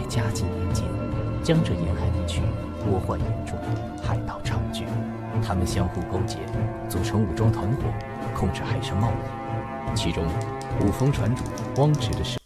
嘉靖年间，江浙沿海地区倭患严重，海盗猖獗，他们相互勾结，组成武装团伙，控制海上贸易。其中，五峰船主汪直的事。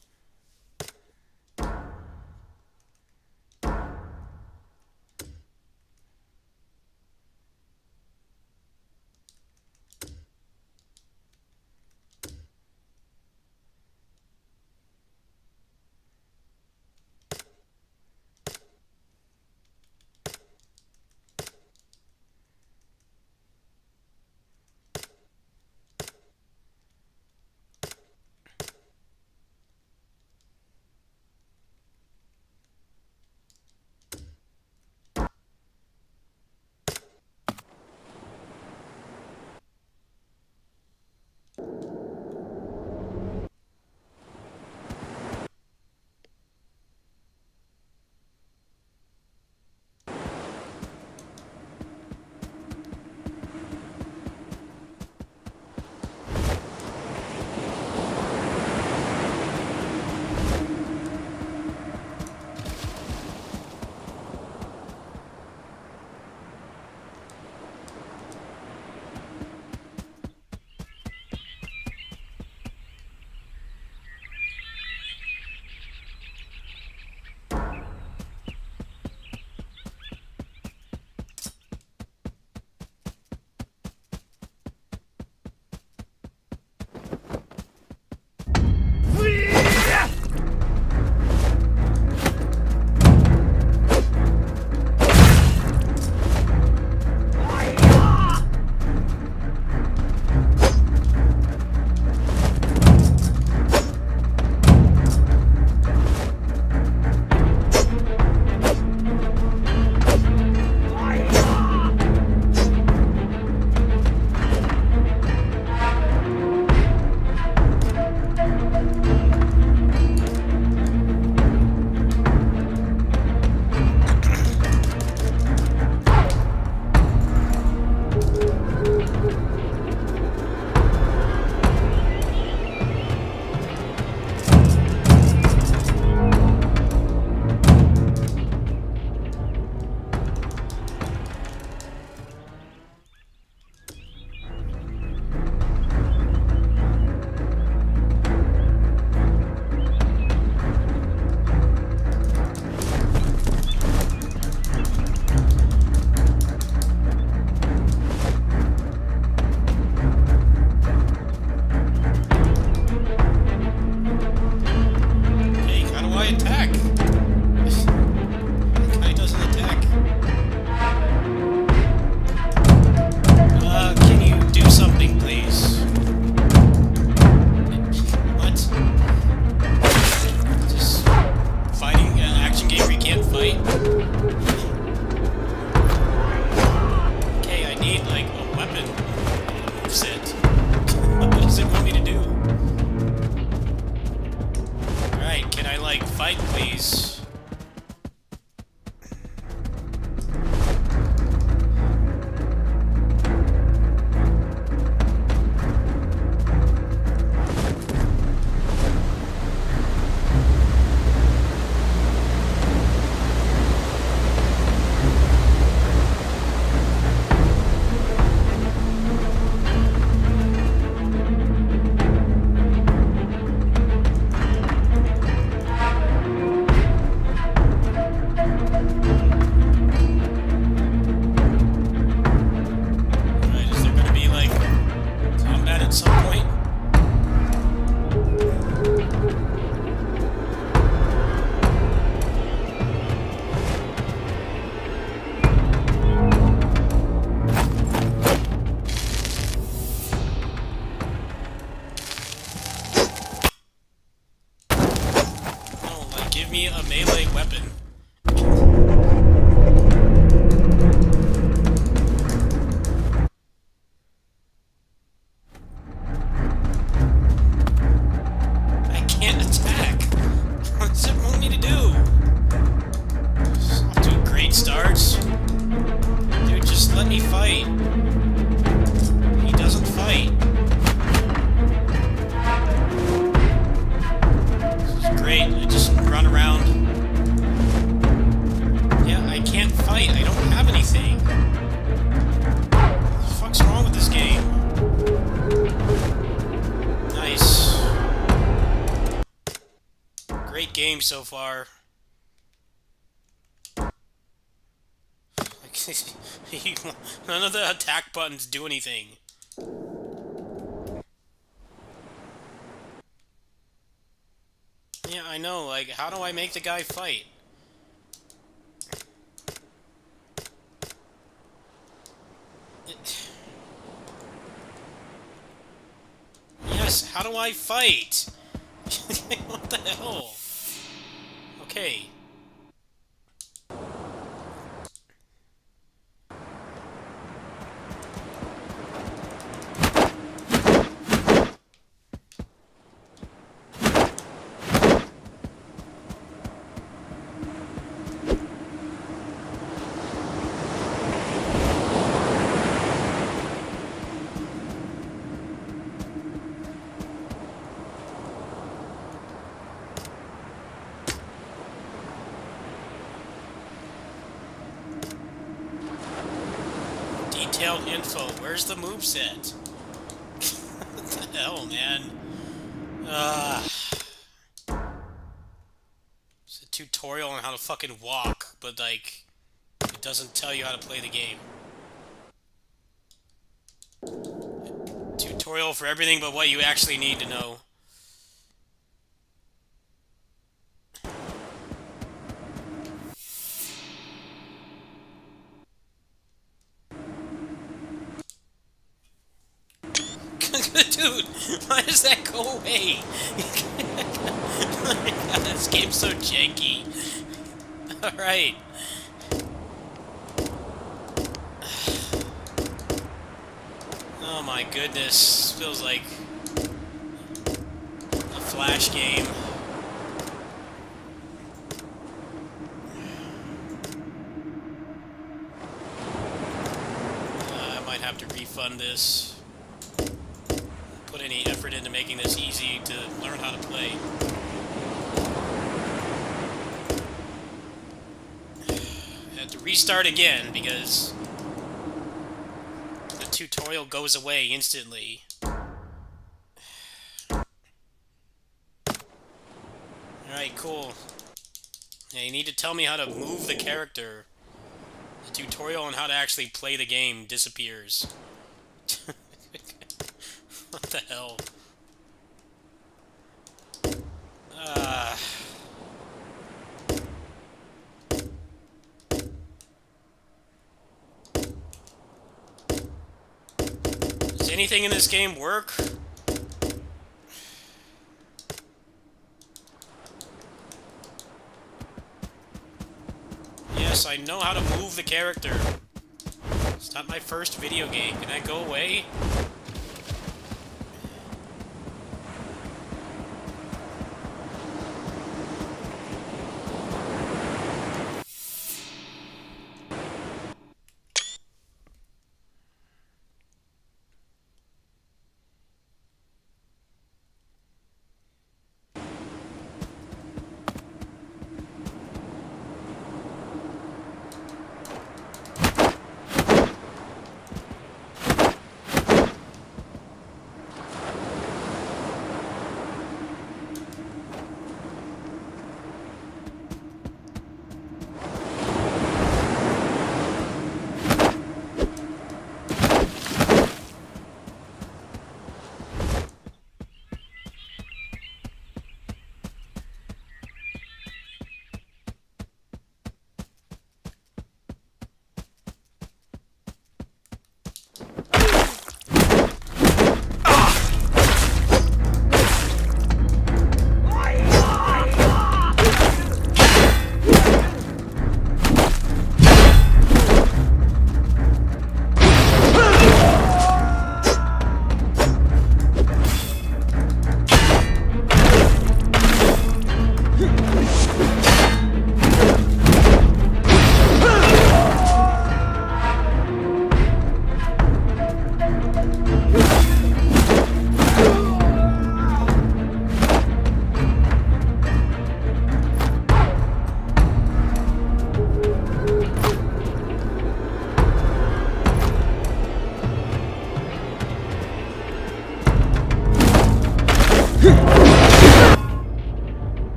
game so far. None of the attack buttons do anything. Yeah, I know. Like, how do I make the guy fight? Yes, how do I fight? What the hell? Okay. Detailed info. Where's the moveset? What the hell, man? It's a tutorial on how to fucking walk, but like, it doesn't tell you how to play the game. Tutorial for everything but what you actually need to know. Dude, why does that go away? Oh my god, this game's so janky. Alright. Oh my goodness. Feels like a Flash game. I might have to refund this. Put any effort into making this easy to learn how to play. I had to restart again because the tutorial goes away instantly. Alright, cool. Yeah, you need to tell me how to move the character. The tutorial on how to actually play the game disappears. What the hell? Does anything in this game work? Yes, I know how to move the character. It's not my first video game. Can I go away?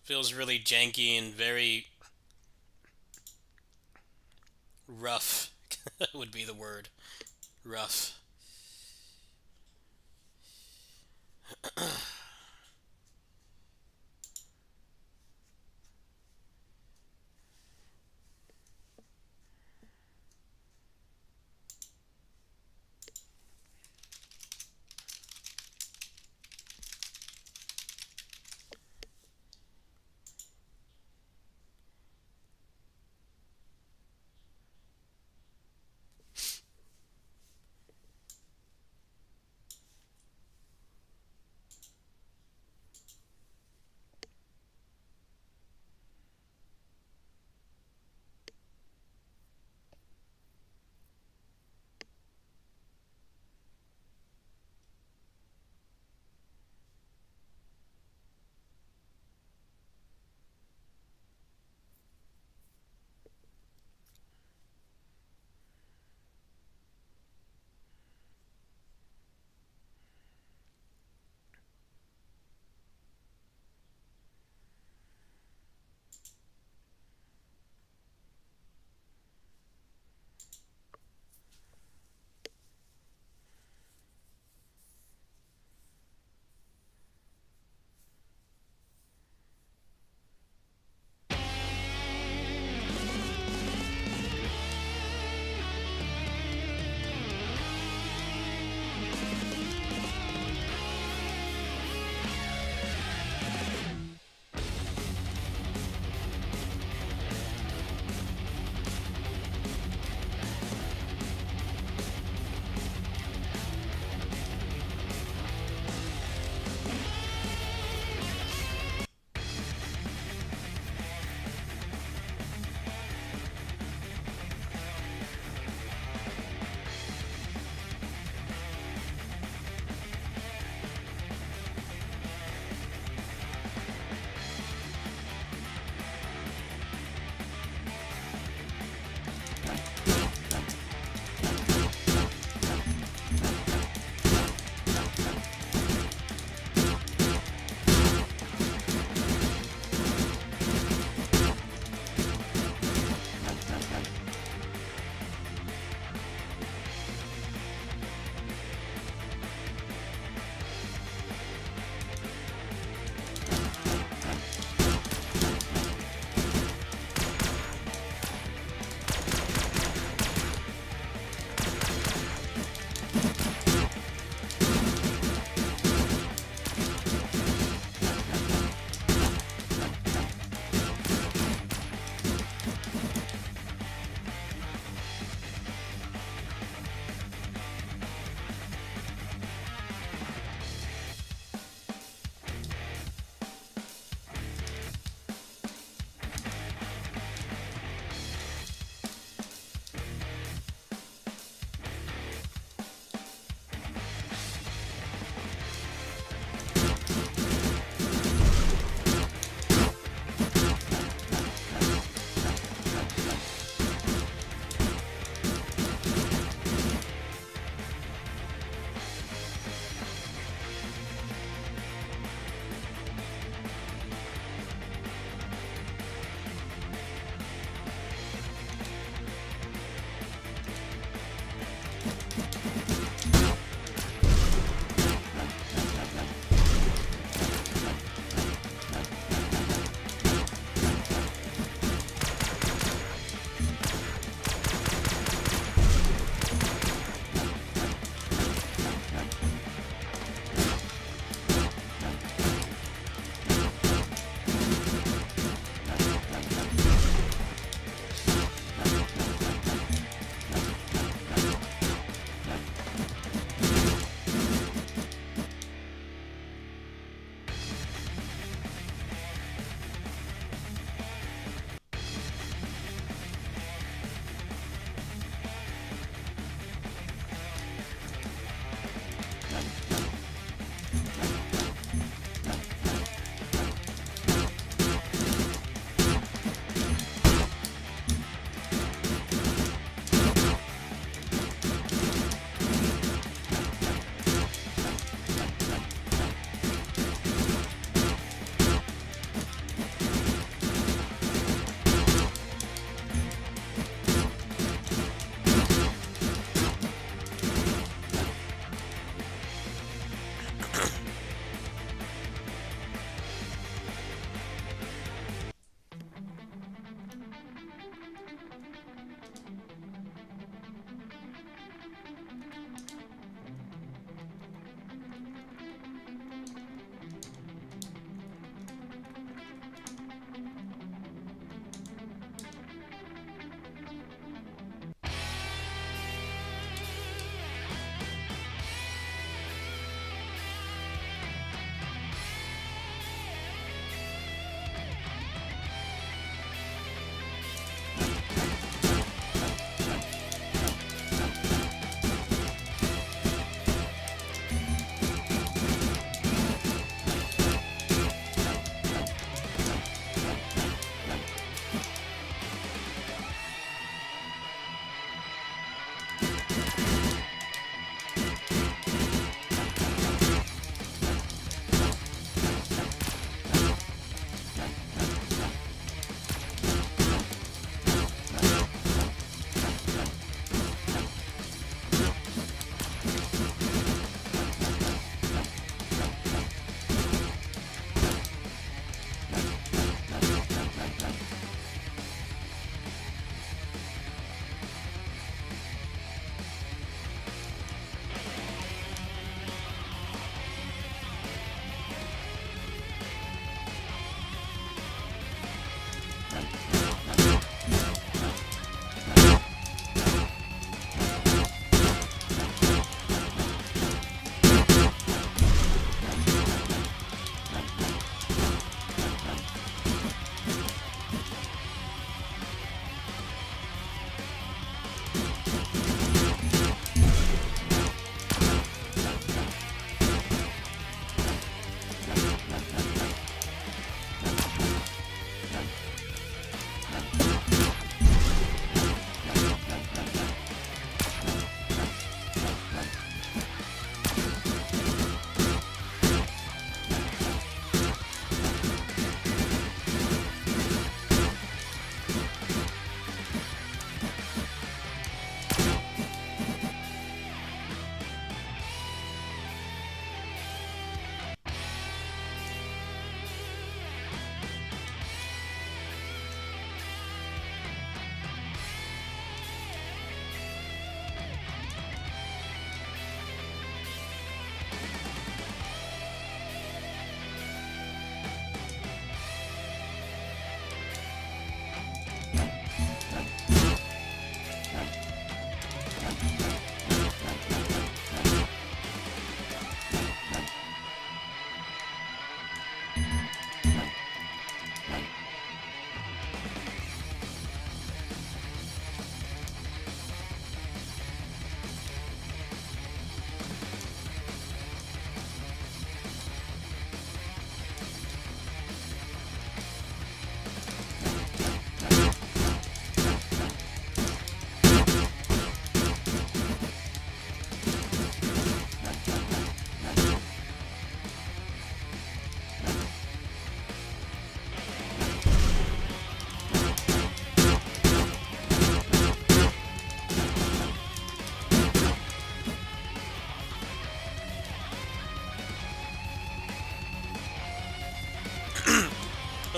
Feels really janky and very rough. Would be the word. Rough.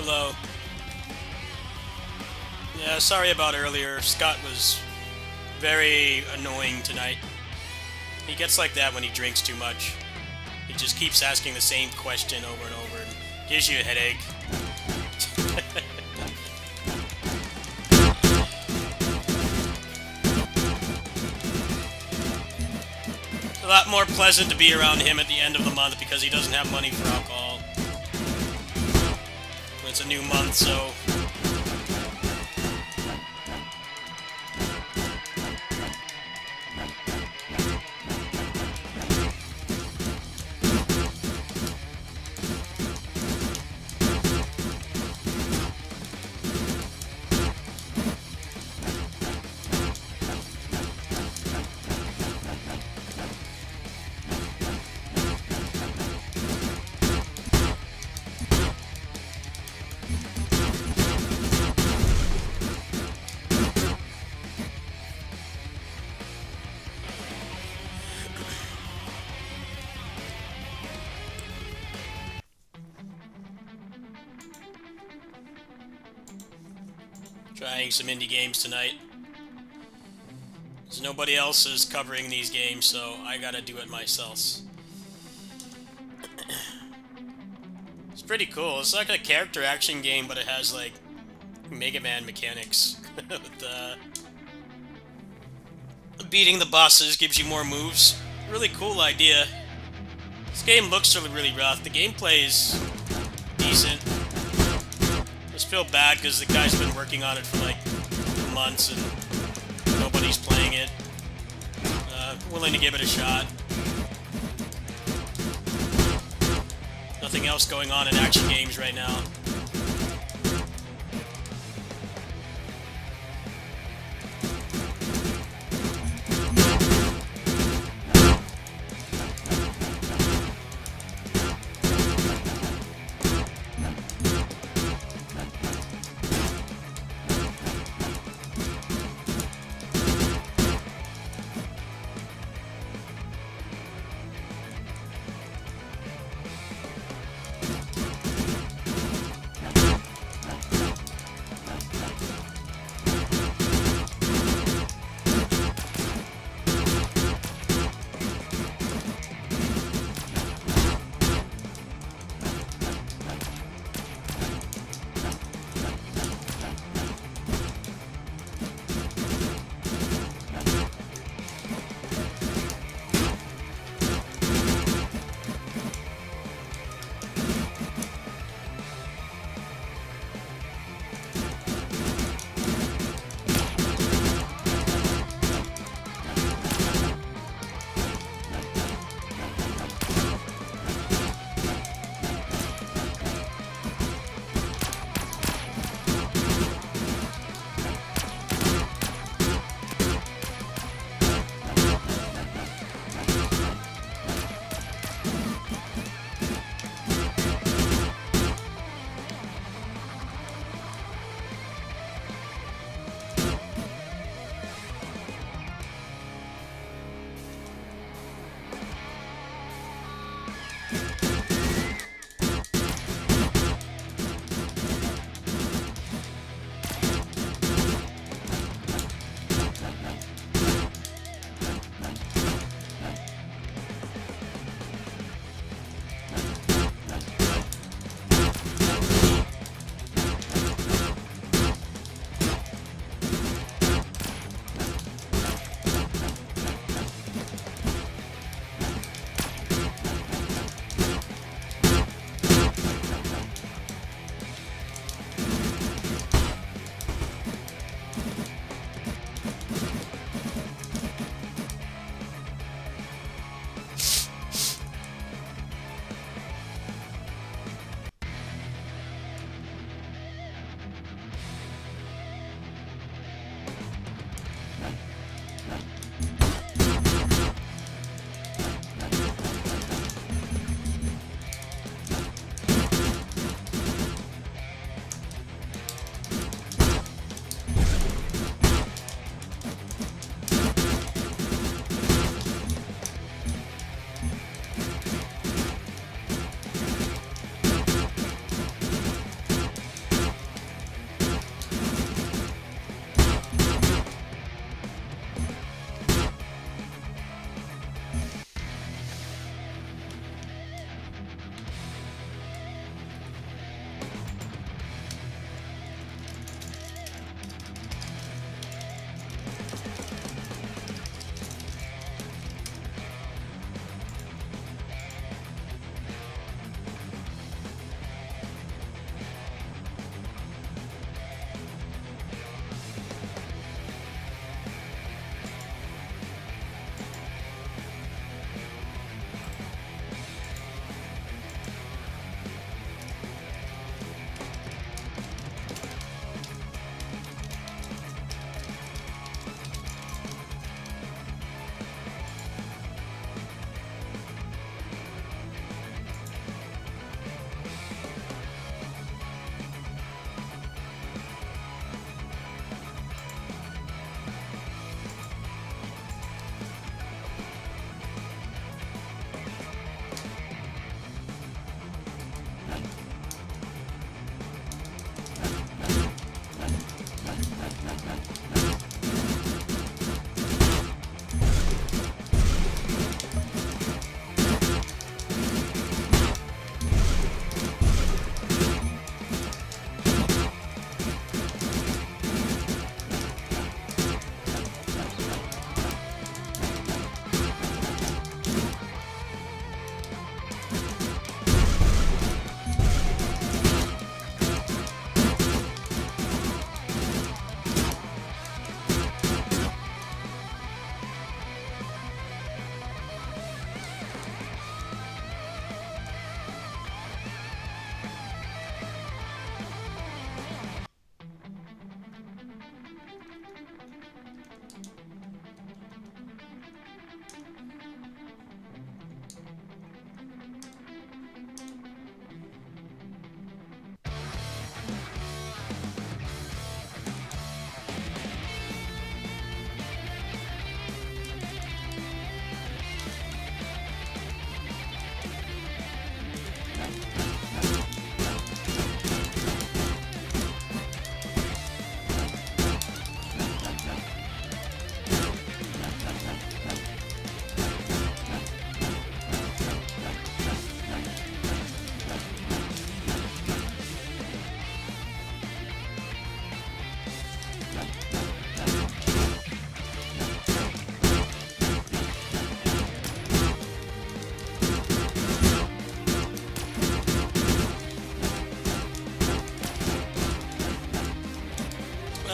Hello. Yeah, sorry about earlier. Scott was very annoying tonight. He gets like that when he drinks too much. He just keeps asking the same question over and over and gives you a headache. It's a lot more pleasant to be around him at the end of the month because he doesn't have money for alcohol. It's a new month, so... Trying some indie games tonight. So nobody else is covering these games, so I gotta do it myself. It's pretty cool. It's like a character action game, but it has like Mega Man mechanics. With beating the bosses gives you more moves. Really cool idea. This game looks really rough. The gameplay is decent. I just feel bad because the guy's been working on it for like months and nobody's playing it. Willing to give it a shot. Nothing else going on in action games right now.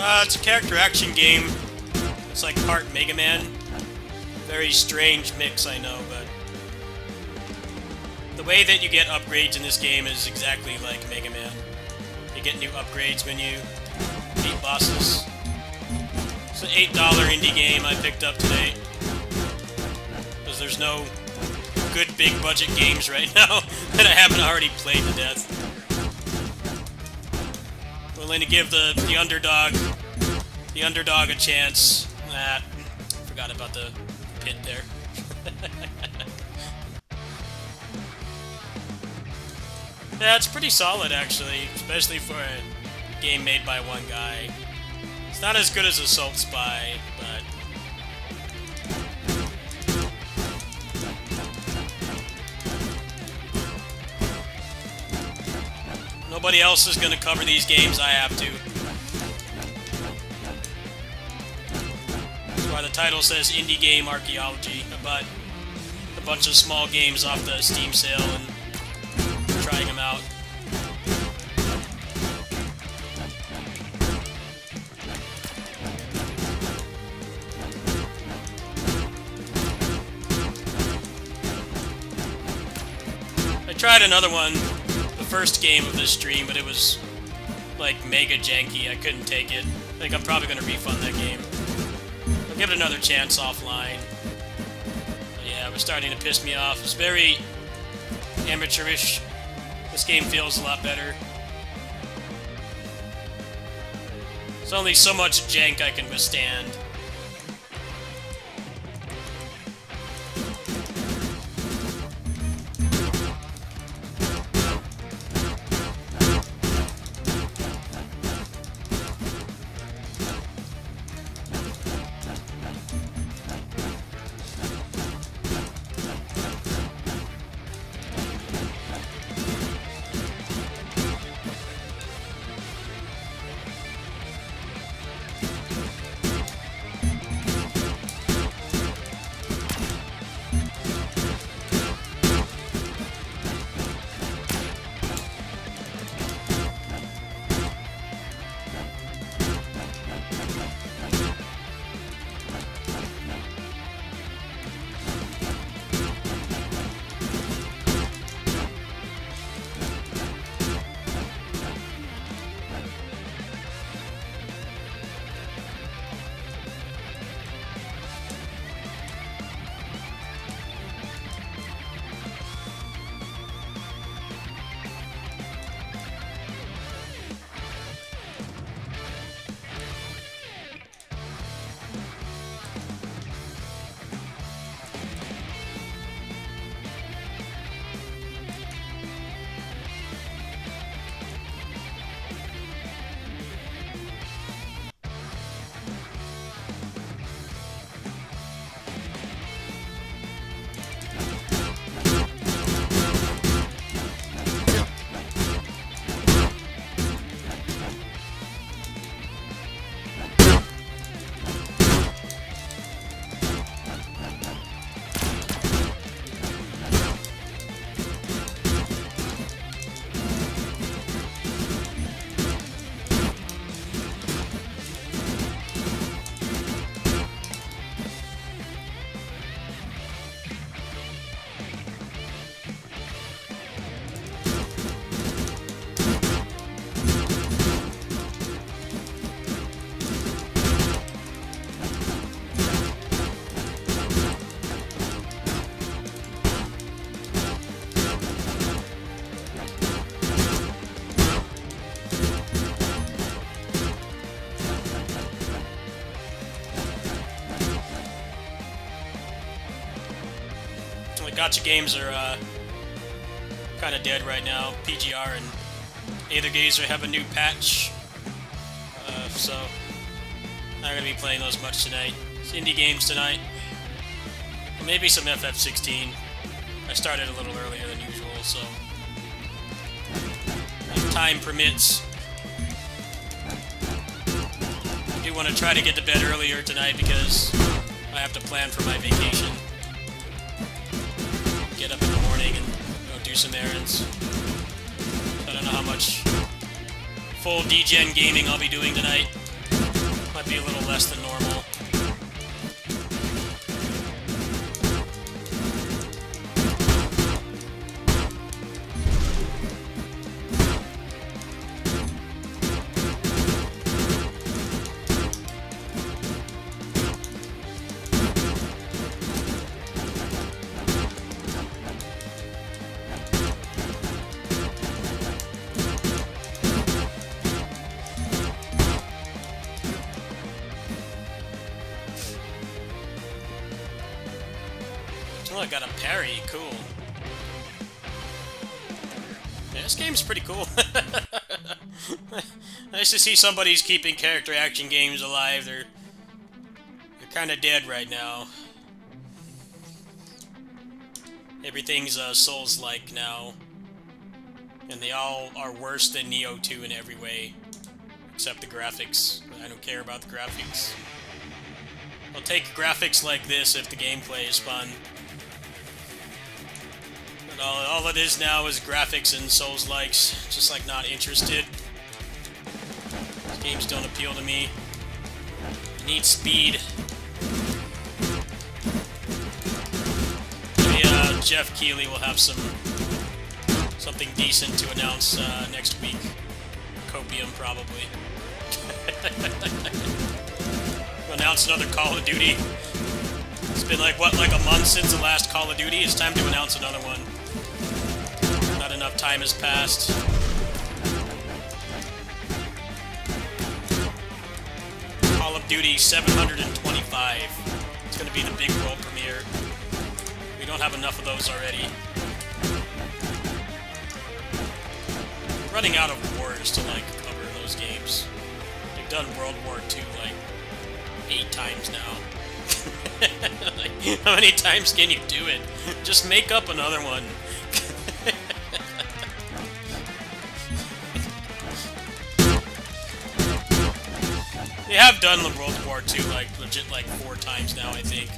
It's a character action game. It's like part Mega Man. Very strange mix, I know, but the way that you get upgrades in this game is exactly like Mega Man. You get new upgrades when you beat bosses. It's an $8 indie game I picked up today. Because there's no good big budget games right now that I haven't already played to death. Willing to give the underdog a chance. Forgot about the pit there. Yeah, it's pretty solid actually, especially for a game made by one guy. It's not as good as Assault Spy, but nobody else is going to cover these games, I have to. That's why the title says Indie Game Archaeology. I bought a bunch of small games off the Steam sale and trying them out. I tried another one, the first game of this stream, but it was like mega janky. I couldn't take it. I think I'm probably going to refund that game. I'll give it another chance offline. But yeah, it was starting to piss me off. It's very amateurish. This game feels a lot better. There's only so much jank I can withstand. Gacha games are kind of dead right now. PGR and Aether Gazer have a new patch, so not going to be playing those much tonight. It's indie games tonight. Maybe some FF16. I started a little earlier than usual, so if time permits. I do want to try to get to bed earlier tonight because I have to plan for my vacation. Get up in the morning and go do some errands. I don't know how much full DGen gaming I'll be doing tonight. Might be a little less than normal. Oh, I got a parry. Cool. Yeah, this game's pretty cool. Nice to see somebody's keeping character action games alive. They're kind of dead right now. Everything's Souls-like now. And they all are worse than Neo 2 in every way. Except the graphics. I don't care about the graphics. I'll take graphics like this if the gameplay is fun. But all it is now is graphics and Souls-likes. Just like not interested. These games don't appeal to me. I need speed. Maybe Jeff Keighley will have something decent to announce next week. Copium, probably. Announce another Call of Duty. It's been like, what, like a month since the last Call of Duty? It's time to announce another one. Not enough time has passed. Call of Duty 725. It's going to be the big world premiere. We don't have enough of those already. We're running out of wars to, like, cover those games. They've done World War II, like, 8 times now. Like, how many times can you do it? Just make up another one. They have done the World War II, like, legit, like, 4 times now, I think.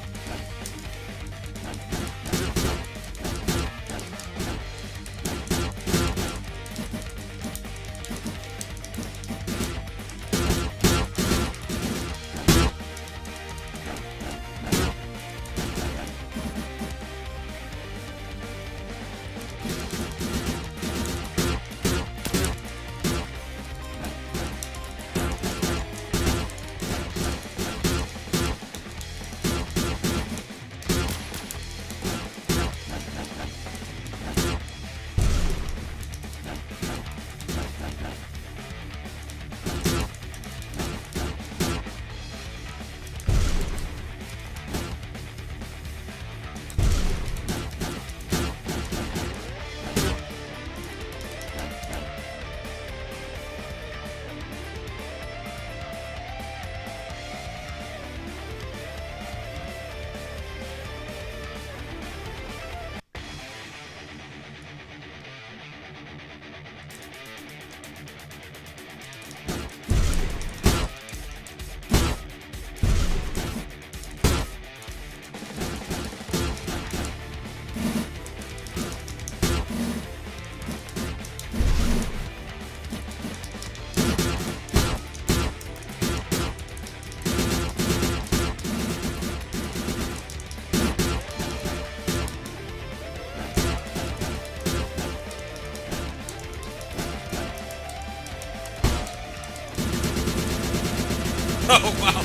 Oh, wow.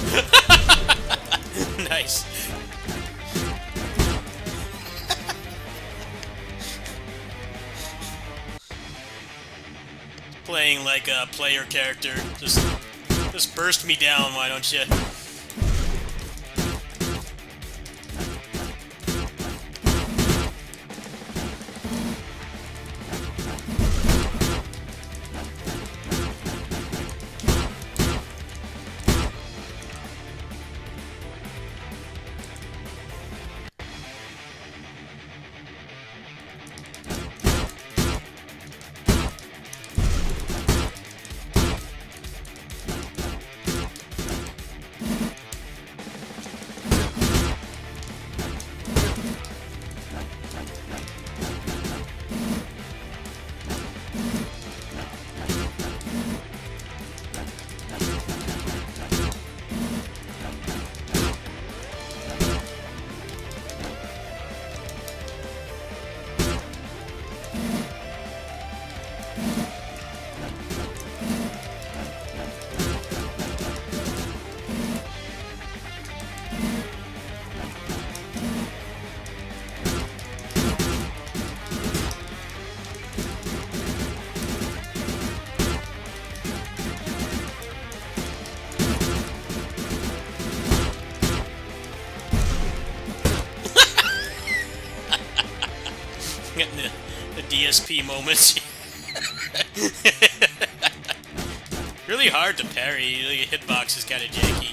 Nice. Playing like a player character. Just burst me down, why don't you? PSP moments. Really hard to parry. The hitbox is kind of janky.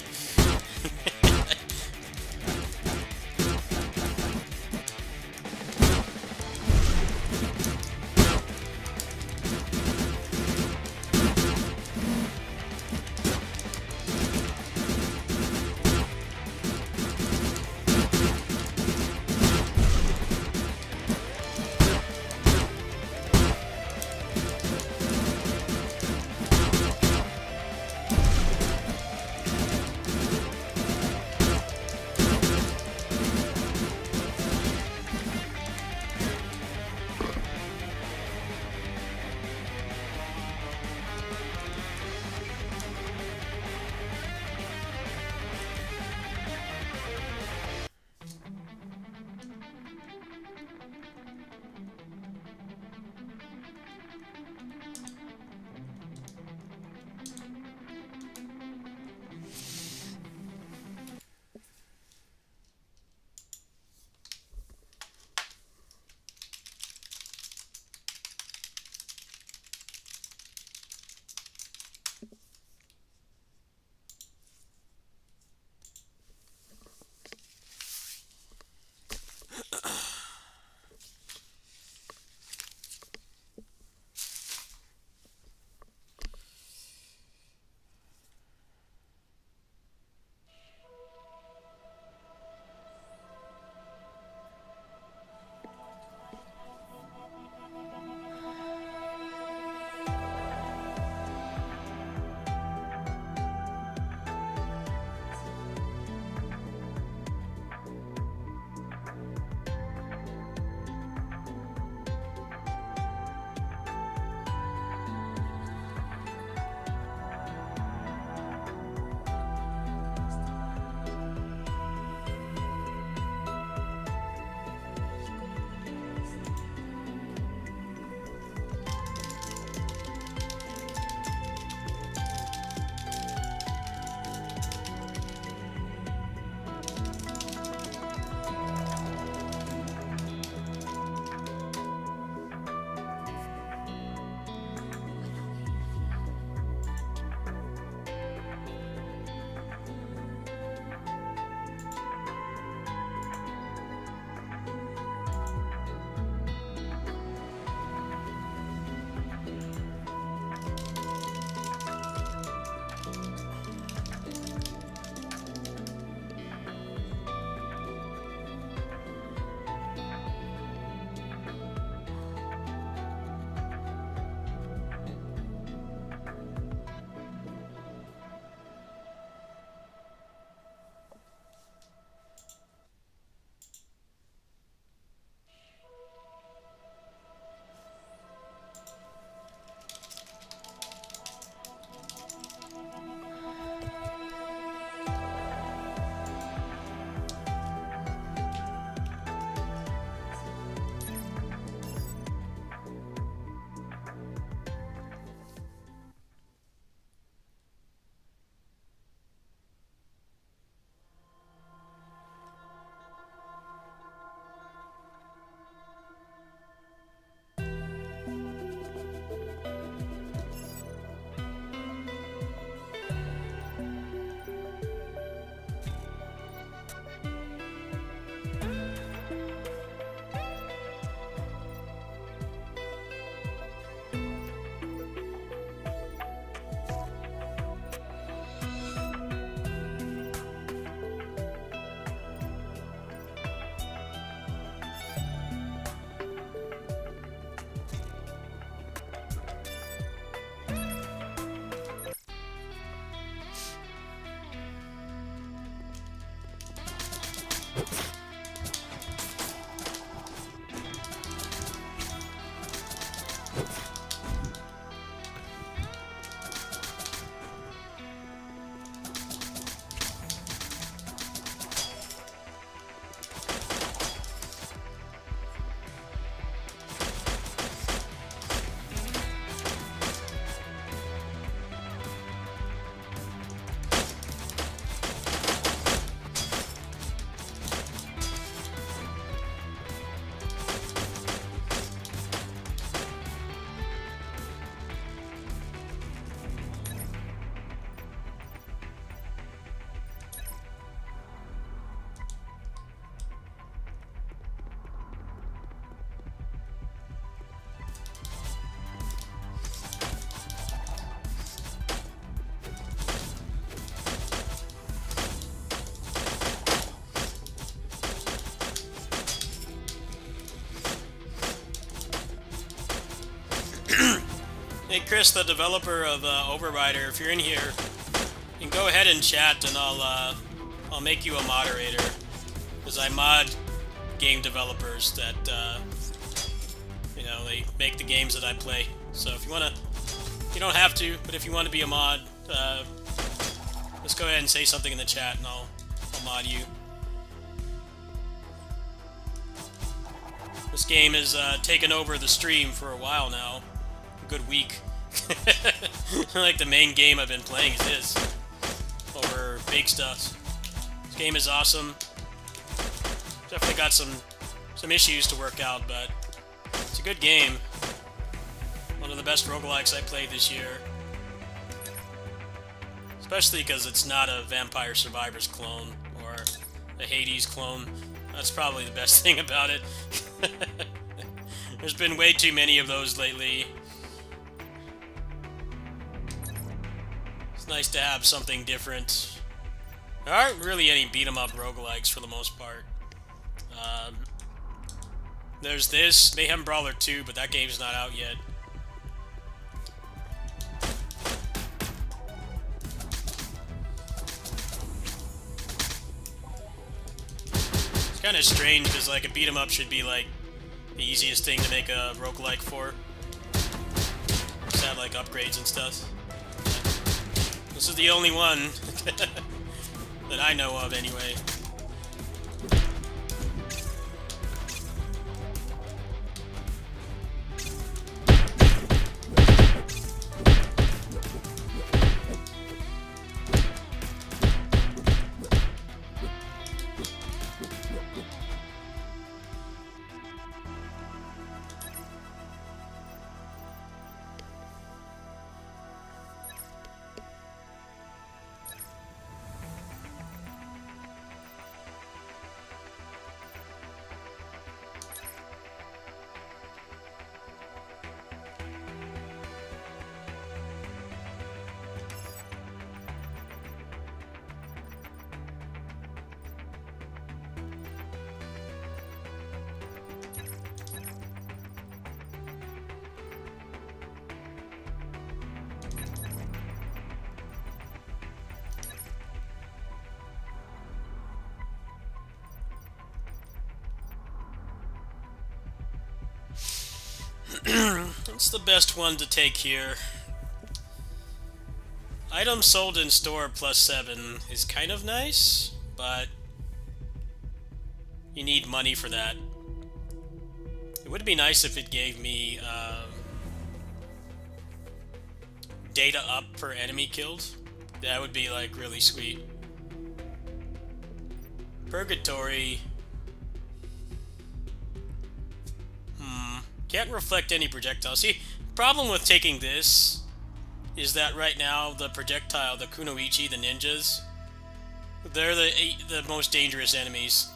Chris, the developer of Overrider, if you're in here, you can go ahead and chat, and I'll make you a moderator, because I mod game developers that you know, they make the games that I play. So if you wanna, you don't have to, but if you want to be a mod, just go ahead and say something in the chat, and I'll mod you. This game has taken over the stream for a while now. A good week. Like the main game I've been playing is this. Over big stuff. This game is awesome. Definitely got some issues to work out, but it's a good game. One of the best roguelikes I played this year. Especially because it's not a Vampire Survivors clone or a Hades clone. That's probably the best thing about it. There's been way too many of those lately. It's nice to have something different. There aren't really any beat-em-up roguelikes for the most part. There's this, Mayhem Brawler 2, but that game's not out yet. It's kind of strange, because like a beat-em-up should be like the easiest thing to make a roguelike for. Just have like upgrades and stuff. This is the only one that I know of anyway. What's the best one to take here? Items sold in store plus 7 is kind of nice, but you need money for that. It would be nice if it gave me data up per enemy killed. That would be like really sweet. Purgatory. Can't reflect any projectile. See, problem with taking this is that right now the projectile, the kunoichi, the ninjas, they're the most dangerous enemies.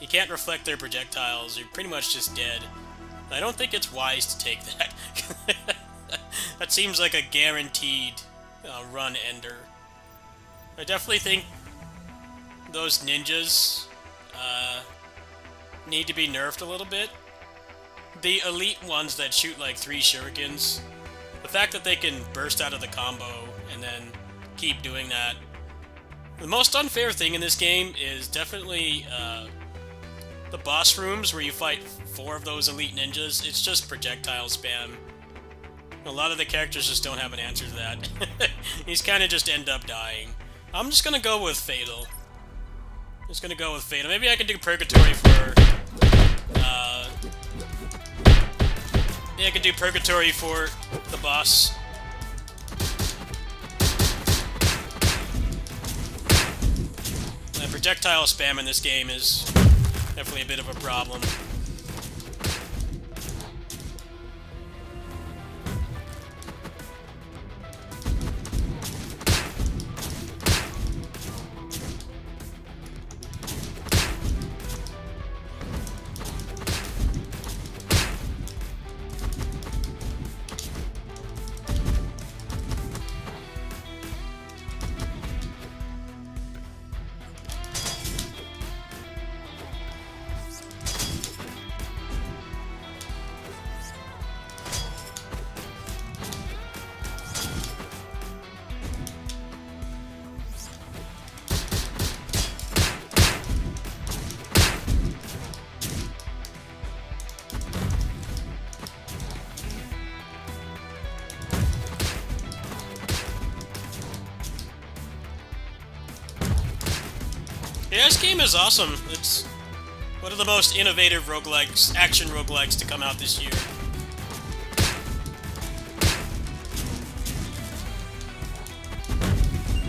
You can't reflect their projectiles. You're pretty much just dead. I don't think it's wise to take that. That seems like a guaranteed run ender. I definitely think those ninjas need to be nerfed a little bit. The elite ones that shoot like 3 shurikens, the fact that they can burst out of the combo and then keep doing that. The most unfair thing in this game is definitely the boss rooms where you fight 4 of those elite ninjas. It's just projectile spam. A lot of the characters just don't have an answer to that. These kind of just end up dying. I'm just gonna go with Fatal. Maybe I can do Purgatory for... yeah, I could do Purgatory for the boss. Projectile spam in this game is definitely a bit of a problem. game is awesome. It's one of the most innovative roguelikes, action roguelikes to come out this year.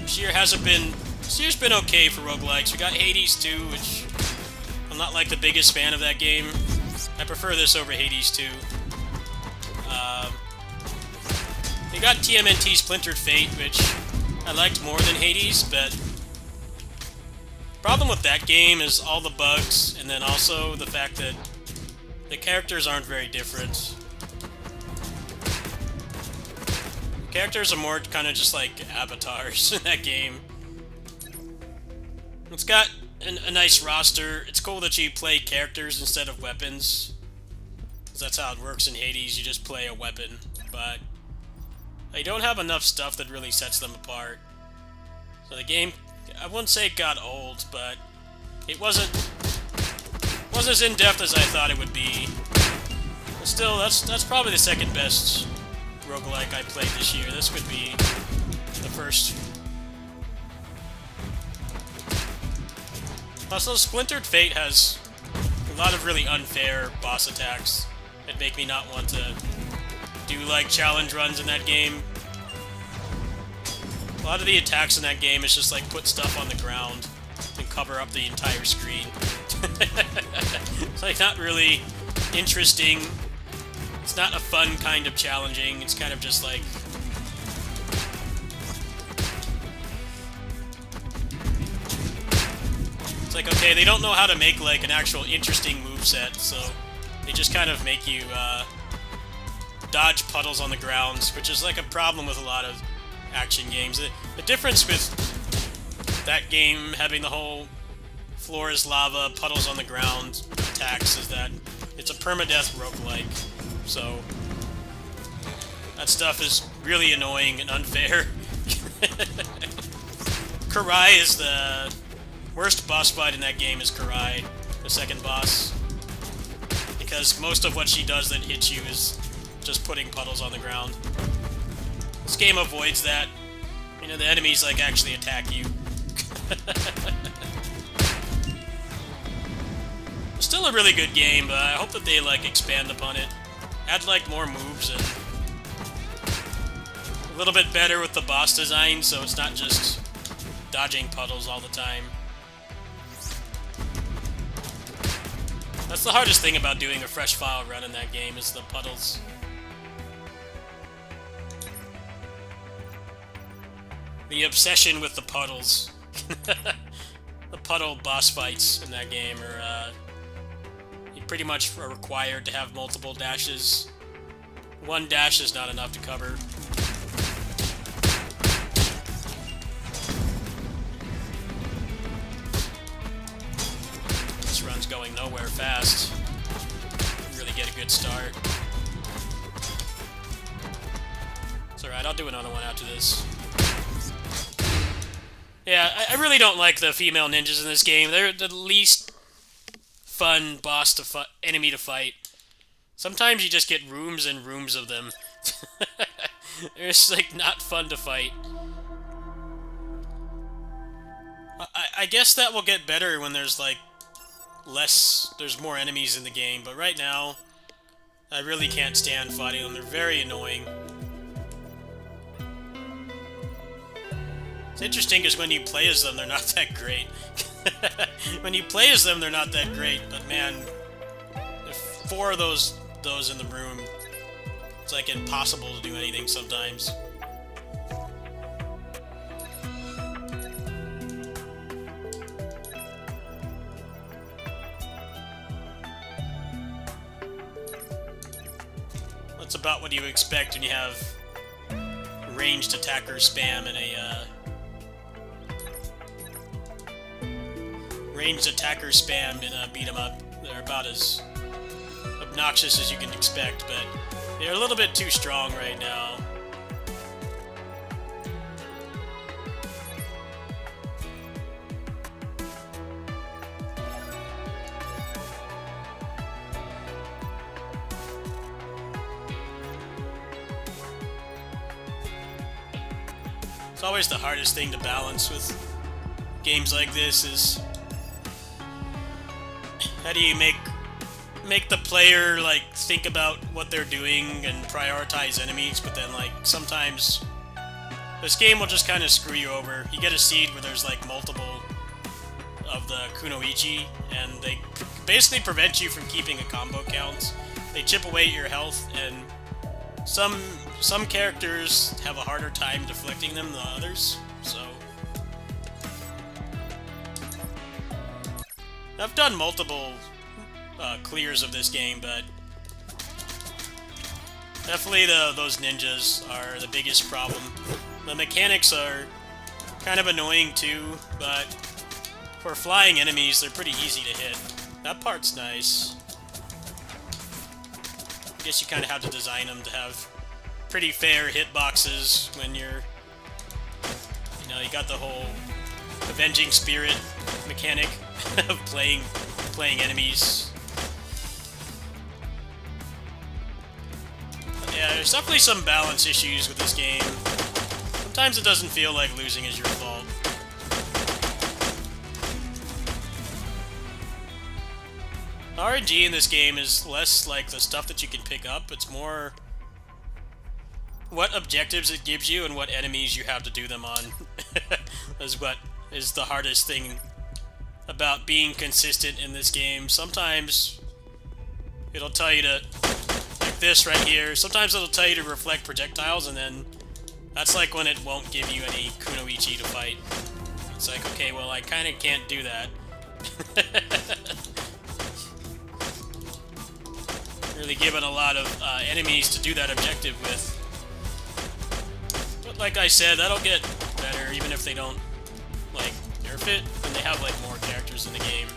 This year's been okay for roguelikes. We got Hades 2, which I'm not like the biggest fan of that game. I prefer this over Hades 2. We got TMNT Splintered Fate, which I liked more than Hades, but problem with that game is all the bugs, and then also the fact that the characters aren't very different. Characters are more kind of just like avatars in that game. It's got a nice roster. It's cool that you play characters instead of weapons, 'cause that's how it works in Hades. You just play a weapon, but they don't have enough stuff that really sets them apart. So the game, I wouldn't say it got old, but it wasn't as in-depth as I thought it would be. But still, that's probably the second best roguelike I played this year. This could be the first. Also, Splintered Fate has a lot of really unfair boss attacks that make me not want to do like challenge runs in that game. A lot of the attacks in that game is just like put stuff on the ground and cover up the entire screen. It's like not really interesting. It's not a fun kind of challenging. It's kind of just like it's like, okay, they don't know how to make like an actual interesting moveset, so they just kind of make you dodge puddles on the ground, which is like a problem with a lot of action games. The difference with that game having the whole floor is lava, puddles on the ground attacks is that it's a permadeath roguelike. So that stuff is really annoying and unfair. Karai is the worst boss fight in that game. Is Karai, the second boss, because most of what she does that hits you is just putting puddles on the ground. This game avoids that. You know, the enemies like actually attack you. Still a really good game, but I hope that they like expand upon it. Add like more moves and a little bit better with the boss design, so it's not just dodging puddles all the time. That's the hardest thing about doing a fresh file run in that game, is the puddles. The obsession with the puddles. The puddle boss fights in that game are you pretty much are required to have multiple dashes. One dash is not enough to cover. This run's going nowhere fast. Really get a good start. It's alright, I'll do another one after this. Yeah, I really don't like the female ninjas in this game. They're the least fun enemy to fight. Sometimes you just get rooms and rooms of them. They're just like not fun to fight. I guess that will get better when there's like there's more enemies in the game, but right now I really can't stand fighting them. They're very annoying. It's interesting because when you play as them, they're not that great. When you play as them, they're not that great, but man, if 4 of those in the room, it's like impossible to do anything sometimes. That's about what you expect when you have ranged attacker spam in a ranged attacker spam in a beat-em-up. They're about as obnoxious as you can expect, but they're a little bit too strong right now. It's always the hardest thing to balance with games like this is How do you make the player like think about what they're doing and prioritize enemies, but then like sometimes this game will just kind of screw you over. You get a seed where there's like multiple of the kunoichi, and they basically prevent you from keeping a combo count. They chip away at your health, and some characters have a harder time deflecting them than others, so... I've done multiple clears of this game, but definitely those ninjas are the biggest problem. The mechanics are kind of annoying too, but for flying enemies, they're pretty easy to hit. That part's nice. I guess you kind of have to design them to have pretty fair hitboxes when you're... You know, you got the whole avenging spirit mechanic of playing enemies. But yeah, there's definitely some balance issues with this game. Sometimes it doesn't feel like losing is your fault. RNG in this game is less like the stuff that you can pick up, it's more what objectives it gives you and what enemies you have to do them on is what is the hardest thing about being consistent in this game. Sometimes it'll tell you to, like this right here, sometimes it'll tell you to reflect projectiles, and then that's like when it won't give you any kunoichi to fight. It's like, okay, well I kind of can't do that. Really given a lot of enemies to do that objective with. But like I said, that'll get better even if they don't, like, nerf it, and they have, like, more characters in the game.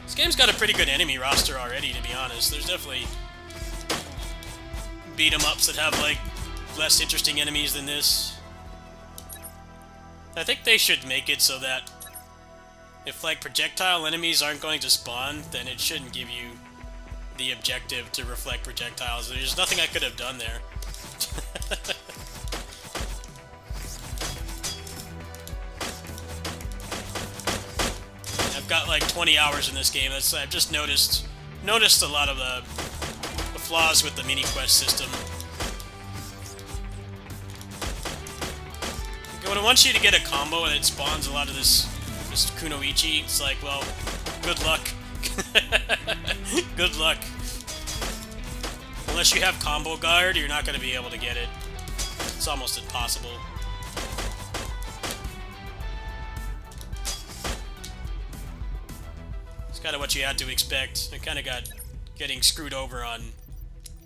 This game's got a pretty good enemy roster already, to be honest. There's definitely beat-em-ups that have, like, less interesting enemies than this. I think they should make it so that if, like, projectile enemies aren't going to spawn, then it shouldn't give you the objective to reflect projectiles. There's nothing I could have done there. I've got like 20 hours in this game. I've just noticed a lot of the flaws with the mini quest system. When it wants you to get a combo and it spawns a lot of this kunoichi, it's like, well, good luck. Good luck. Unless you have combo guard, you're not going to be able to get it. It's almost impossible. It's kind of what you had to expect. I kind of got getting screwed over on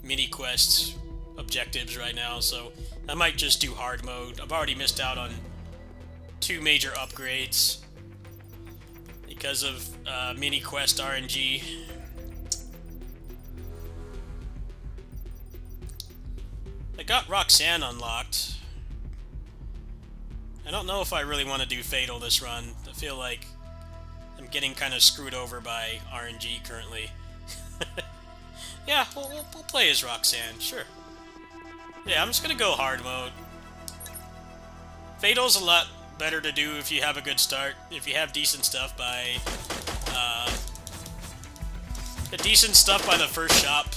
mini quests objectives right now, so I might just do hard mode. I've already missed out on 2 major upgrades because of mini quest RNG. I got Roxanne unlocked. I don't know if I really want to do Fatal this run. I feel like I'm getting kind of screwed over by RNG currently. Yeah, we'll play as Roxanne, sure. Yeah, I'm just gonna go hard mode. Fatal's a lot better to do if you have a good start, if you have decent stuff by the first shop,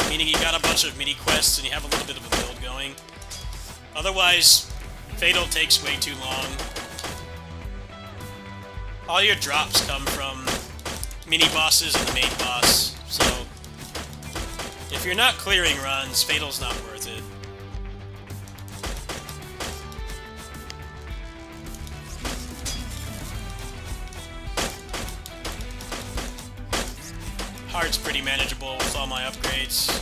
meaning you got a bunch of mini quests and you have a little bit of a build going. Otherwise, Fatal takes way too long. All your drops come from mini bosses and the main boss, so if you're not clearing runs, Fatal's not worth it. Hard's pretty manageable with all my upgrades.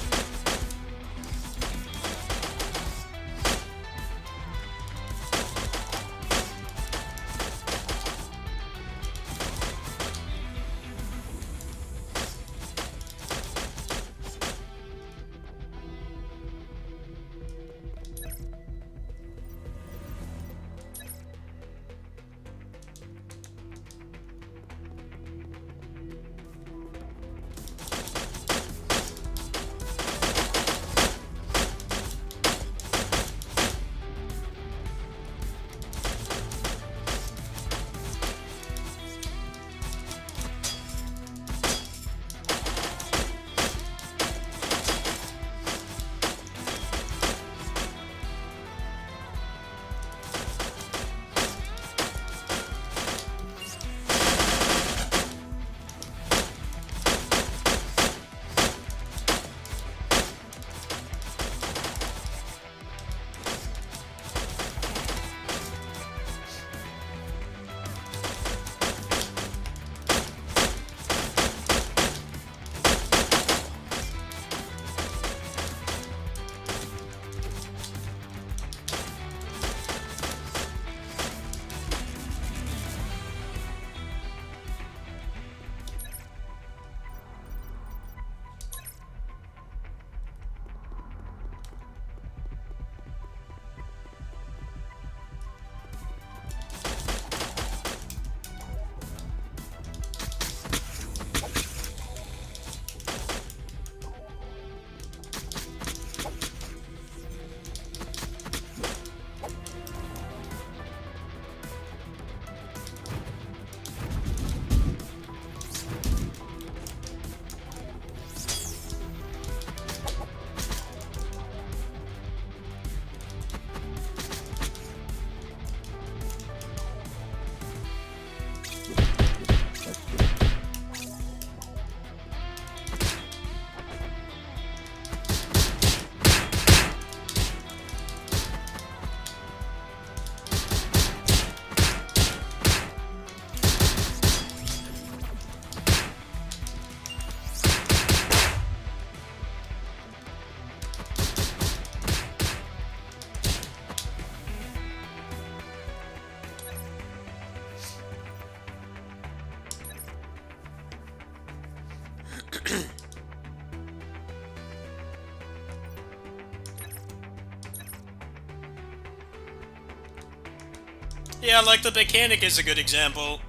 Yeah, like the mechanic is a good example.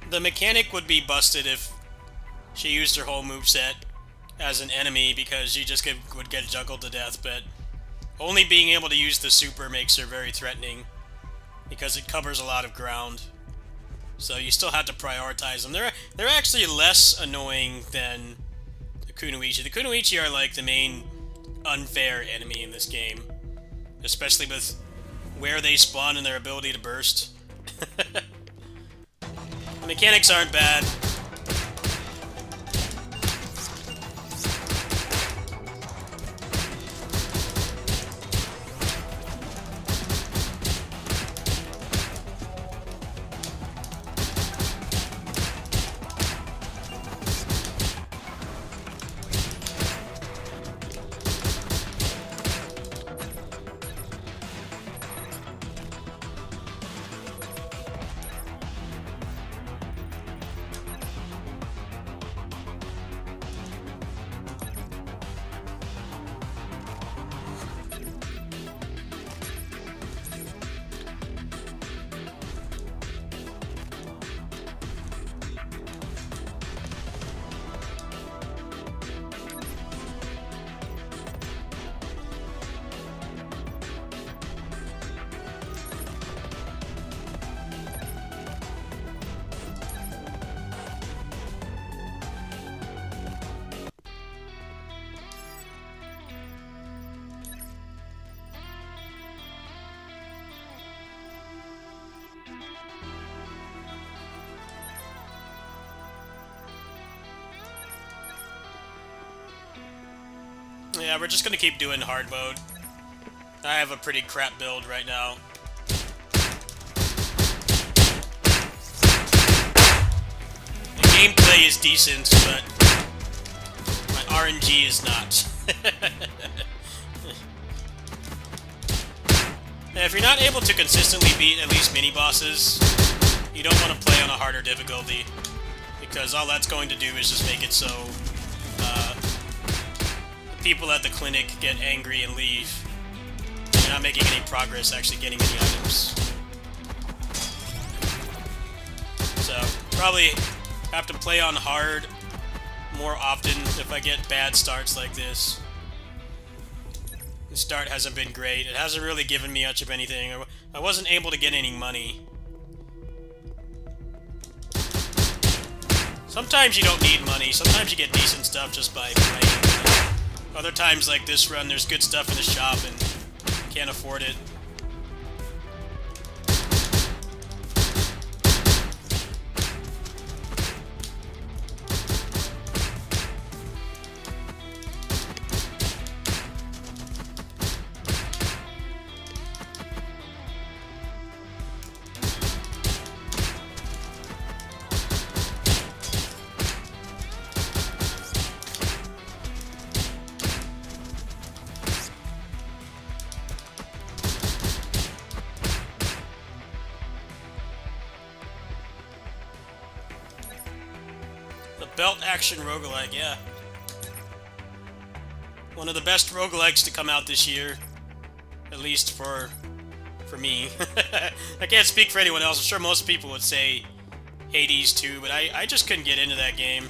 The mechanic would be busted if she used her whole moveset as an enemy because she just would get juggled to death, but only being able to use the super makes her very threatening because it covers a lot of ground. So you still have to prioritize them. They're actually less annoying than the Kunoichi. The Kunoichi are like the main unfair enemy in this game, especially with where they spawn and their ability to burst. The mechanics aren't bad. Yeah, we're just gonna keep doing hard mode. I have a pretty crap build right now. The gameplay is decent, but my RNG is not. Yeah, if you're not able to consistently beat at least mini-bosses, you don't want to play on a harder difficulty, because all that's going to do is just make it so people at the clinic get angry and leave. You're not making any progress actually getting any items. So, probably have to play on hard more often if I get bad starts like this. The start hasn't been great. It hasn't really given me much of anything. I wasn't able to get any money. Sometimes you don't need money. Sometimes you get decent stuff just by playing. Other times, like this run, there's good stuff in the shop and can't afford it. Belt action roguelike, yeah. One of the best roguelikes to come out this year. At least for me. I can't speak for anyone else. I'm sure most people would say Hades 2, but I just couldn't get into that game.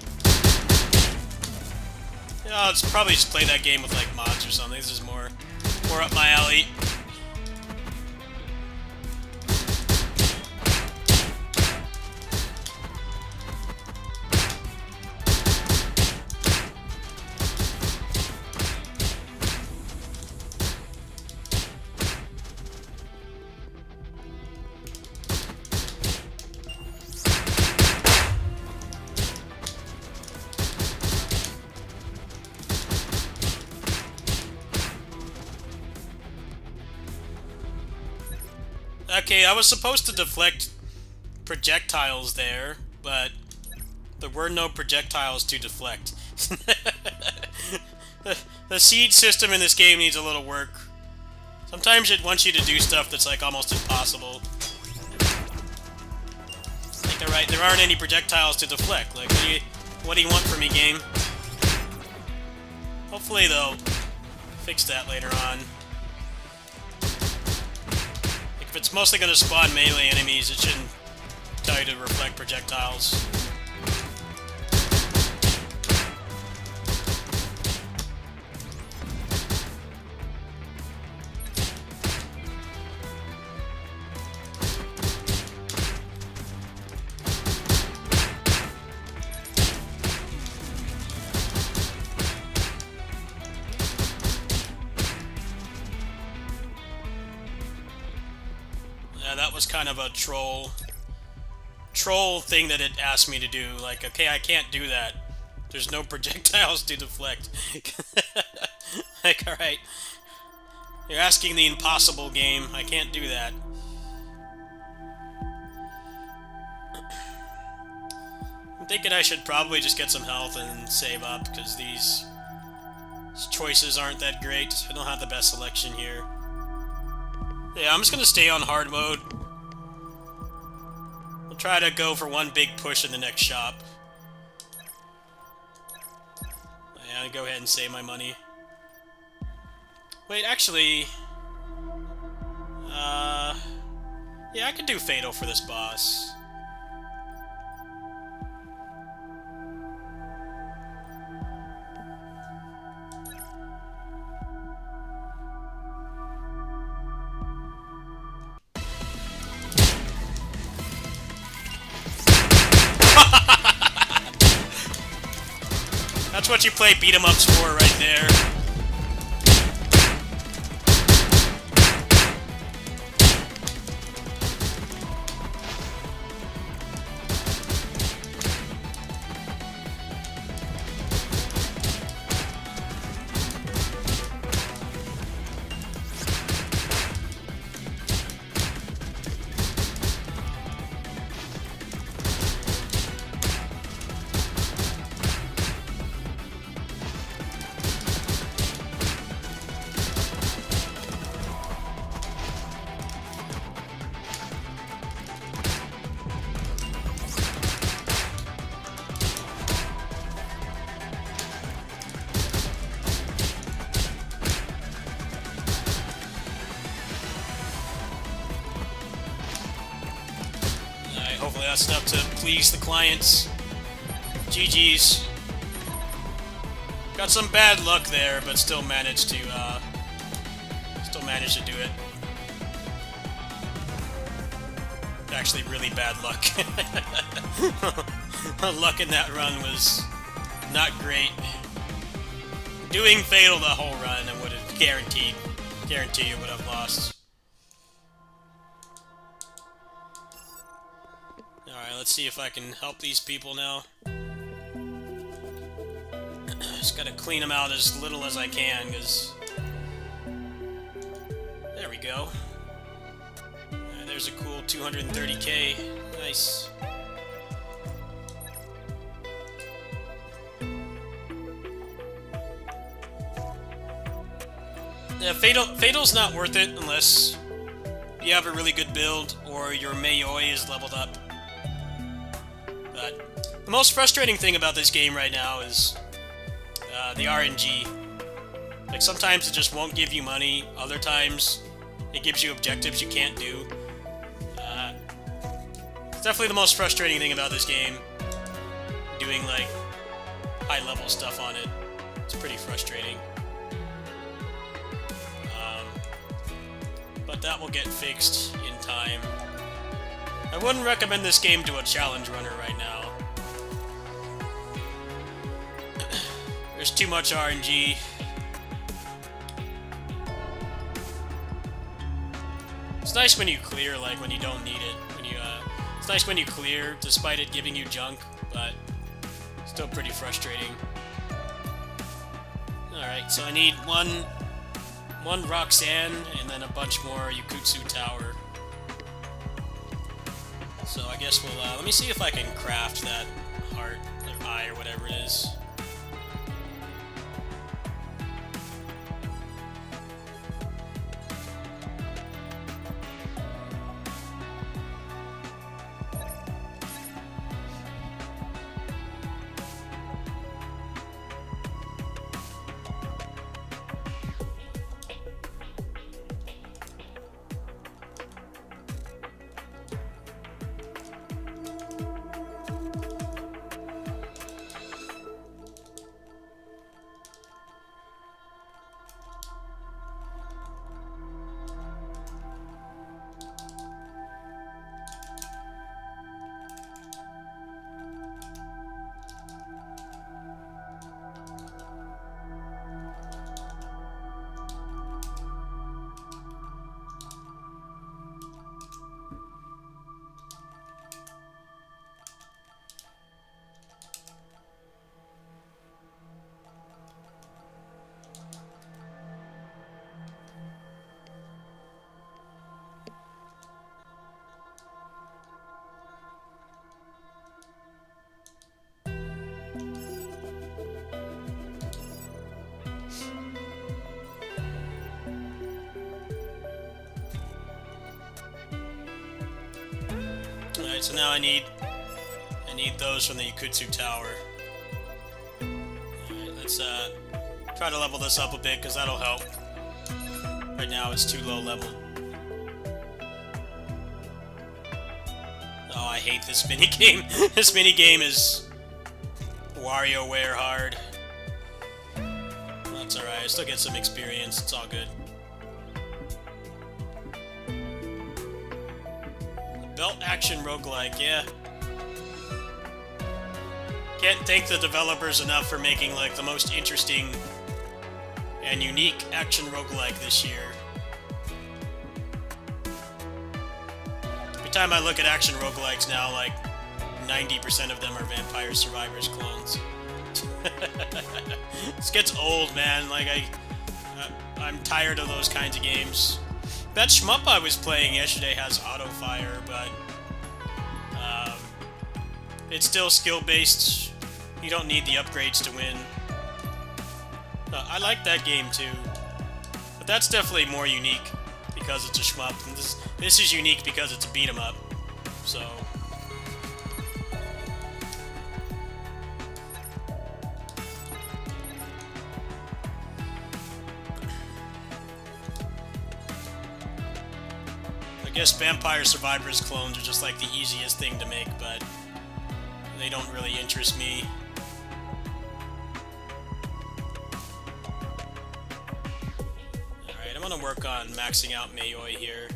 You know, I'll probably just play that game with like mods or something. This is more up my alley. Okay, I was supposed to deflect projectiles there, but there were no projectiles to deflect. The siege system in this game needs a little work. Sometimes it wants you to do stuff that's like almost impossible. Like there aren't any projectiles to deflect. Like, what do you want from me, game? Hopefully they'll fix that later on. If it's mostly going to spawn melee enemies, it shouldn't tell you to reflect projectiles. That was kind of a troll thing that it asked me to do. Like, okay, I can't do that. There's no projectiles to deflect. Like, alright. You're asking the impossible, game. I can't do that. I'm thinking I should probably just get some health and save up, because these choices aren't that great. I don't have the best selection here. Yeah, I'm just gonna stay on hard mode. I'll try to go for one big push in the next shop. Yeah, I'll go ahead and save my money. Wait, actually... yeah, I could do Fatal for this boss. That's what you play beat-em-ups for right there. Hopefully that's enough to please the clients. GG's. Got some bad luck there, but still managed to do it. Actually, really bad luck. Luck in that run was not great. Doing Fatal the whole run, I would have guarantee you would have lost. Alright, let's see if I can help these people now. Just gotta clean them out as little as I can, because... There we go. There's a cool 230k. Nice. Yeah, Fatal's not worth it unless you have a really good build or your Mayoi is leveled up. But the most frustrating thing about this game right now is the RNG. Like, sometimes it just won't give you money, other times it gives you objectives you can't do. It's definitely the most frustrating thing about this game, doing, like, high-level stuff on it. It's pretty frustrating. But that will get fixed in time. I wouldn't recommend this game to a challenge runner right now. There's too much RNG. It's nice when you clear, like, when you don't need it. It's nice when you clear, despite it giving you junk, but still pretty frustrating. Alright, so I need one Roxanne, and then a bunch more Yukutsu Tower. So I guess we'll, let me see if I can craft that heart, or eye, or whatever it is. Alright, so now I need those from the Yakutsu Tower. Alright, let's try to level this up a bit, because that'll help. Right now it's too low level. Oh, I hate this minigame. This minigame is WarioWare hard. That's alright, I still get some experience, it's all good. Belt action roguelike, yeah. Can't thank the developers enough for making like the most interesting and unique action roguelike this year. Every time I look at action roguelikes now, like 90% of them are Vampire Survivors clones. This gets old, man. Like I'm tired of those kinds of games. That shmup I was playing yesterday has auto fire, but it's still skill based. You don't need the upgrades to win. I like that game too, but that's definitely more unique because it's a shmup. And this is unique because it's a beat 'em up. So. I guess Vampire Survivors clones are just like the easiest thing to make, but they don't really interest me. Alright, I'm gonna work on maxing out Mayoi here.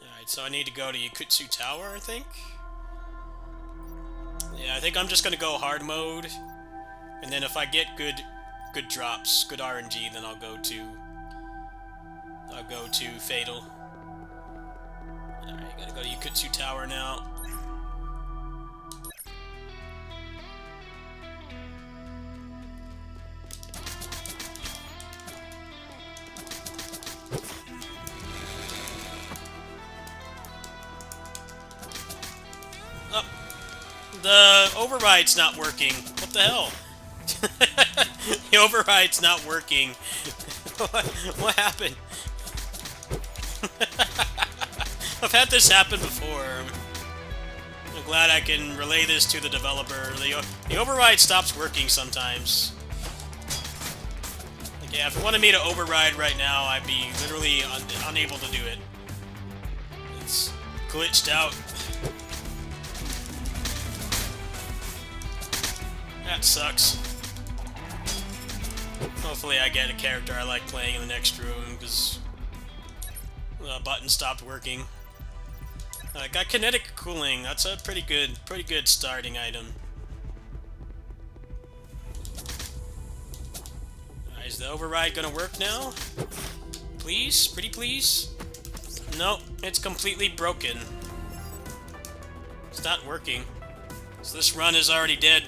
Alright, so I need to go to Yakutsu Tower, I think? Yeah, I think I'm just gonna go hard mode, and then if I get good drops, good RNG, then I'll go to Fatal. Alright, gotta go to Yakutsu Tower now. Oh, the override's not working. What the hell? The override's not working. What happened? I've had this happen before. I'm glad I can relay this to the developer. The override stops working sometimes. Like, yeah, if it wanted me to override right now, I'd be literally unable to do it. It's glitched out. That sucks. Hopefully I get a character I like playing in the next room, because the button stopped working. Got kinetic cooling. That's a pretty good starting item. Is the override gonna work now? Please? Pretty please? Nope, it's completely broken. It's not working. So this run is already dead.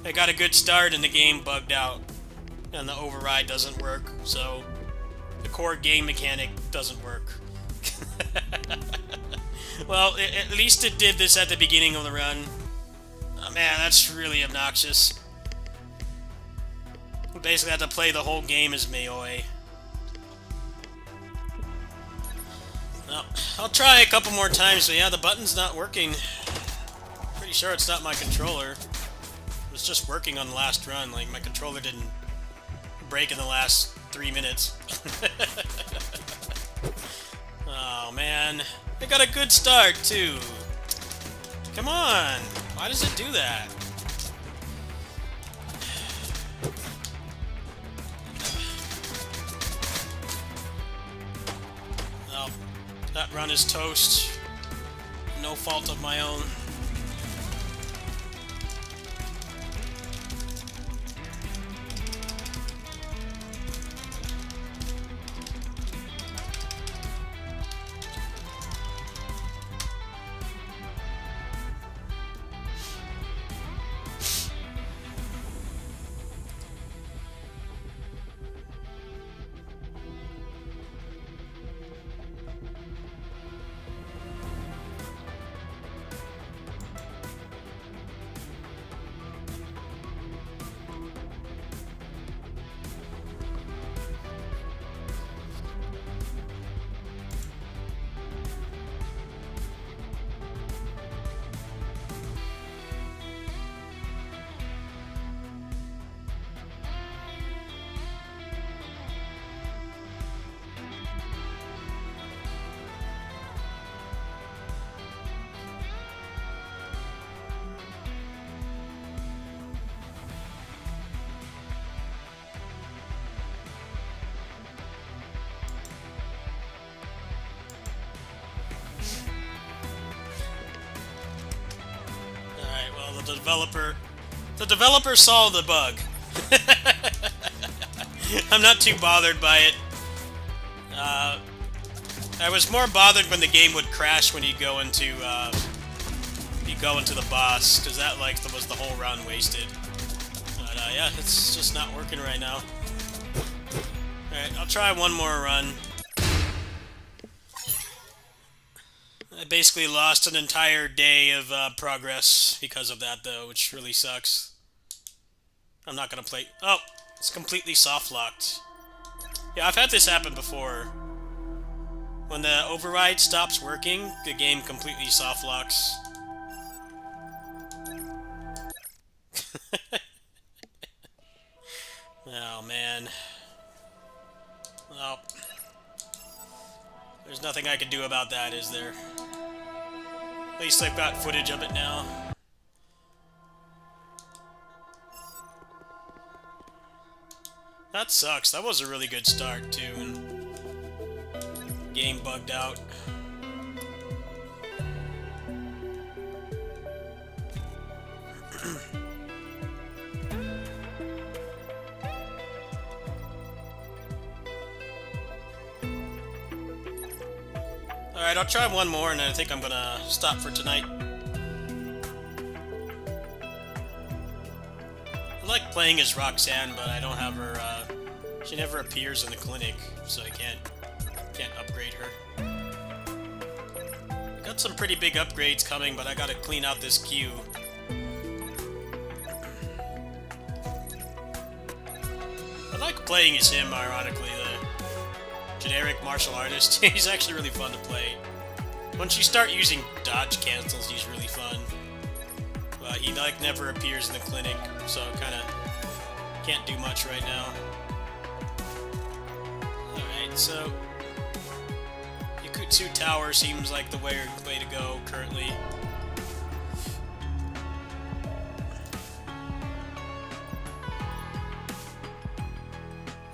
I got a good start and the game bugged out. And the override doesn't work, so the core game mechanic doesn't work. Well, at least it did this at the beginning of the run. Oh man, that's really obnoxious. We basically had to play the whole game as Mayoi. Well, I'll try a couple more times, but yeah, the button's not working. Pretty sure it's not my controller. It was just working on the last run, like my controller didn't break in the last 3 minutes. Oh man, I got a good start too. Come on, why does it do that? Oh, that run is toast. No fault of my own. The developer saw the bug. I'm not too bothered by it. I was more bothered when the game would crash when you go into the boss, because that was the whole run wasted. But yeah, it's just not working right now. Alright, I'll try one more run. I basically lost an entire day of progress because of that, though, which really sucks. I'm not gonna play... Oh! It's completely soft-locked. Yeah, I've had this happen before. When the override stops working, the game completely soft-locks. Oh, man. Well... There's nothing I can do about that, is there? At least I've got footage of it now. That sucks. That was a really good start, too. And game bugged out. Alright, I'll try one more, and then I think I'm gonna stop for tonight. I like playing as Roxanne, but I don't have her, she never appears in the clinic, so I can't upgrade her. Got some pretty big upgrades coming, but I gotta clean out this queue. I like playing as him, ironically, the generic martial artist. He's actually really fun to play. Once you start using dodge cancels, he's really fun. But he never appears in the clinic, so kinda can't do much right now. Alright, so Yakutsu Tower seems like the way to go currently.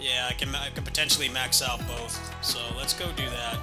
Yeah, I can potentially max out both, so let's go do that.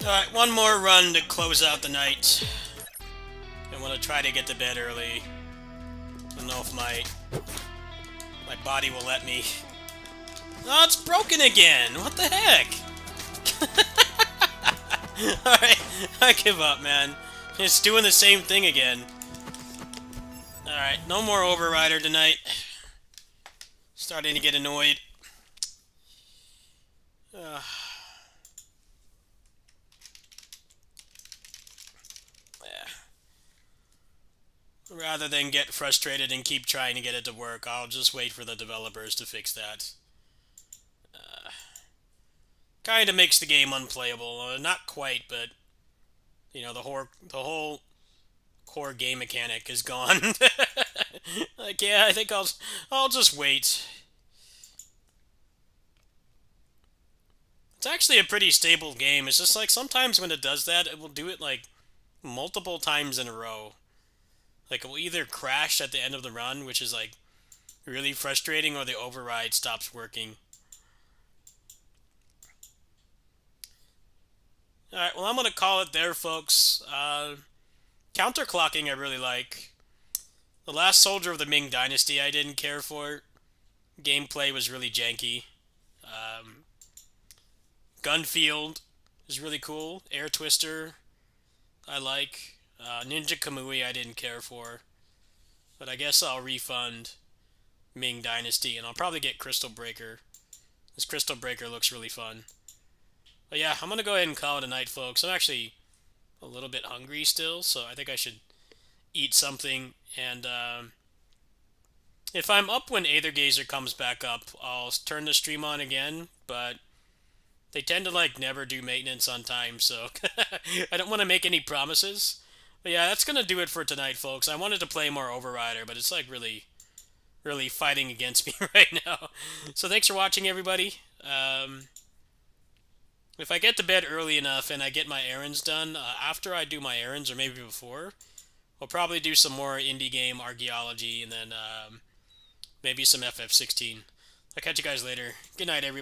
Alright, one more run to close out the night. I want to try to get to bed early. I don't know if my body will let me. Oh, it's broken again! What the heck? Alright, I give up, man. It's doing the same thing again. Alright, no more Overrider tonight. Starting to get annoyed. Yeah. Rather than get frustrated and keep trying to get it to work, I'll just wait for the developers to fix that. Kind of makes the game unplayable. Not quite, but you know, the whole core game mechanic is gone. Like, yeah, I think I'll just wait. It's actually a pretty stable game. It's just like sometimes when it does that, it will do it like multiple times in a row. Like, it will either crash at the end of the run, which is like really frustrating, or the override stops working. Alright, well, I'm going to call it there, folks. Counterclocking I really like. The Last Soldier of the Ming Dynasty I didn't care for. Gameplay was really janky. Gunfield is really cool. Air Twister I like. Ninja Kamui I didn't care for. But I guess I'll refund Ming Dynasty, and I'll probably get Crystal Breaker. This Crystal Breaker looks really fun. But yeah, I'm going to go ahead and call it a night, folks. I'm actually a little bit hungry still, so I think I should eat something. And if I'm up when Aethergazer comes back up, I'll turn the stream on again, but they tend to like never do maintenance on time, so I don't want to make any promises. But yeah, that's going to do it for tonight, folks. I wanted to play more Overrider, but it's like really fighting against me right now. So thanks for watching, everybody. If I get to bed early enough and I get my errands done, after I do my errands, or maybe before, we'll probably do some more indie game archaeology, and then maybe some FF16. I'll catch you guys later. Good night, everybody.